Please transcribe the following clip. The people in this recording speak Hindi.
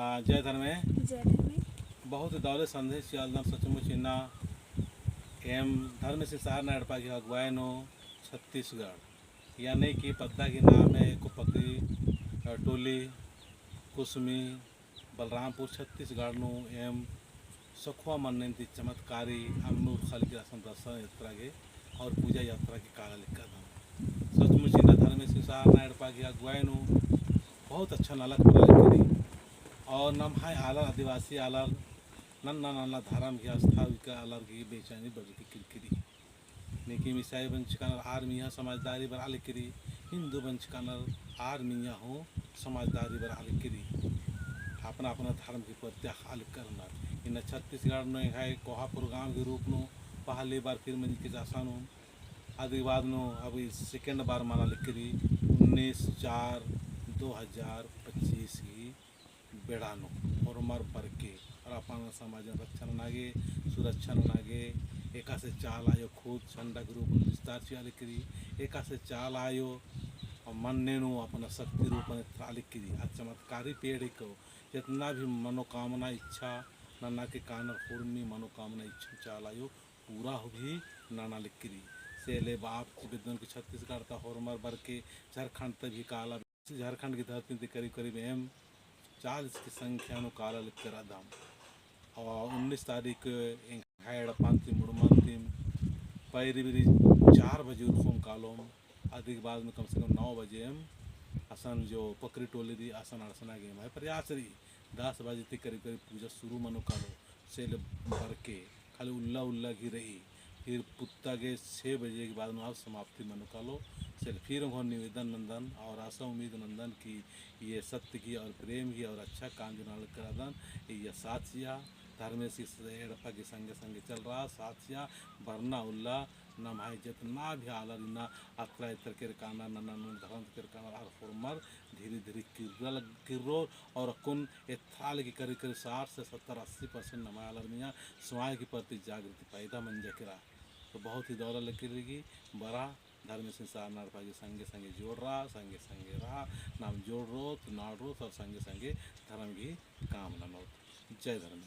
जय धर्मे जय धर्मे बहुत दौले संदेश यालदम सचमुच इन्ना एम धर्म से सार नड़पा की अगुवायनो छत्तीसगढ़ यानी कि पद्दा की नाम है कुपकरी टोली कुसमी बलरामपुर छत्तीसगढ़ नु एम सखुआ मनने चमत्कारी अमनूर खल की असम दर्शन यात्रा के और पूजा यात्रा के काला लिखा था सचमुच इन्ना धर्म से सार नड़पा की अगुवायनो बहुत अच्छा नलक बना और नम है आलर आदिवासी आलर नन्ना नन्ना धर्म की आस्था का आलर की बेचैनी बड़ी की किरकिरी निकी मिसाई बंचकानर आर मियाँ समझदारी बर आलिकिरी हिंदू बंचकानर आर मियाँ हो समझदारी बर आलिकिरी अपना अपना धर्म की प्रत्याह आलिक करना इन छत्तीसगढ़ में है कोहापुर गांव के रूप में पहली बार फिर मन के जासान हो आदि बाद नो अभी सेकेंड बार माना लिखरी 19/4/2025 की बेड़ानो और मर पर के और अपन समाज रक्षण नागे सुरक्षा नागे एका से चाल आयो खुद झंडा के रूप में विस्तार से करी एका से चाल आयो और मन नो अपना शक्ति रूप में त्रालिक करी आज चमत्कारी पेड़ को जितना भी मनोकामना इच्छा नाना के कानर हुर्मी मनोकामना इच्छा चाल आयो पूरा हो भी नाना लिख करी से ले बाप विद्वान की छत्तीसगढ़ था होरमर बर के झारखंड तक भी काला झारखंड की धरती करीब करीब एम 40 की संख्या में काला लिख कर आदाम और 19 तारीख हेड़पांतिम मुड़मांतिम पैरी बिरी 4 बजे उर्फोम कालोम अधिक बाद में कम से कम 9 बजे हम असन जो पकड़ी टोली दी आसन अड़सना गेम है प्रयास रही 10 बजे तक करीब करीब पूजा शुरू मनो कालो से भर के खाली उल्ला उल्ला की रही फिर पुत्ता के 6 बजे के बाद में आप समाप्ति मनो कालो से फिर हम निवेदन नंदन और आशा उम्मीद नंदन की ये सत्य की और प्रेम की और अच्छा काम जुनाल करादन ये साथिया धर्म से एड़पा के संगे संगे चल रहा साथिया बरना उल्ला न भाई जितना भी आलर इना अतरा इतर के काना नन्ना धरम के काना और फॉर्मर धीरे धीरे किर्रो और कुन एथाल की करीब करीब 60 से 70-80% नमा आलर मियाँ स्वाय के प्रति जागृति पैदा मन जकरा तो बहुत ही दौरा लगी बड़ा धर्म से सार नड़पा के संगे संगे जोड़ रहा संगे संगे रहा नाम जोड़ रो तो नाड़ रो और संगे संगे धर्म की काम नमो जय धर्म।